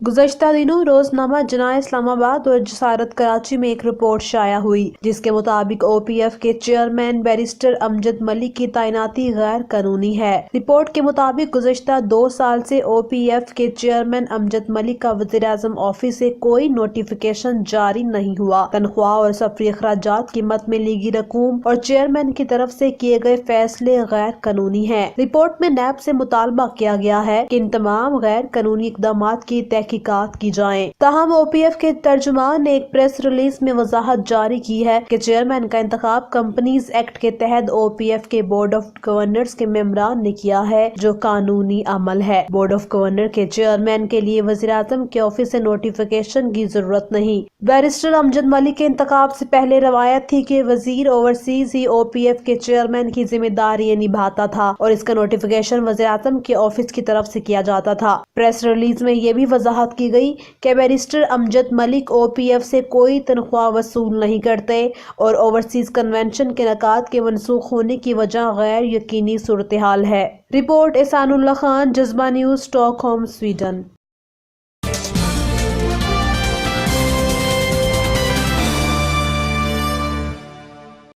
गुज़श्ता दिनों रोजनामा जनाए इस्लामाबाद और जसारत कराची में एक रिपोर्ट शाया हुई जिसके मुताबिक OPF के चेयरमैन बैरिस्टर अमजद मलिक की तैनाती गैर कानूनी है। रिपोर्ट के मुताबिक गुज़श्ता 2 साल से OPF के चेयरमैन अमजद मलिक का वज़ीर-ए-आज़म ऑफिस से कोई नोटिफिकेशन जारी नहीं हुआ। तनख्वाह और सफरी अखराजात की मद में लीगी रकूम और चेयरमैन की तरफ से किए गए फैसले गैर कानूनी है। रिपोर्ट में नैब से मुतालबा किया गया है कि इन तमाम गैर कानूनी इक़दामात की तहकीकात की जाएं। ताहम OPF के तर्जुमान ने एक प्रेस रिलीज में वजाहत जारी की है कि चेयरमैन का इंतखाब कंपनीज एक्ट के तहत OPF के बोर्ड ऑफ गवर्नर्स के मेंबरान ने किया है, जो कानूनी अमल है। बोर्ड ऑफ गवर्नर के चेयरमैन के लिए वज़ीर-ए-आज़म के ऑफिस से नोटिफिकेशन की जरूरत नहीं। बैरिस्टर अमजद मलिक के इंतखाब से पहले रवायत थी कि वजीर ओवरसीज ही OPF के चेयरमैन की जिम्मेदारी निभाता था और इसका नोटिफिकेशन वज़ीर-ए-आज़म के ऑफिस की तरफ से किया जाता था। प्रेस रिलीज में यह भी वजाहत की गई कि बैरिस्टर अमजद मलिक OPF से कोई तनख्वाह वसूल नहीं करते और ओवरसीज कन्वेंशन के नकाद के मनसूख होने की वजह गैर यकीनी सूरत हाल है। रिपोर्ट एहसानुल्लाह खान, जज्बा न्यूज़, स्टॉकहोम, स्वीडन।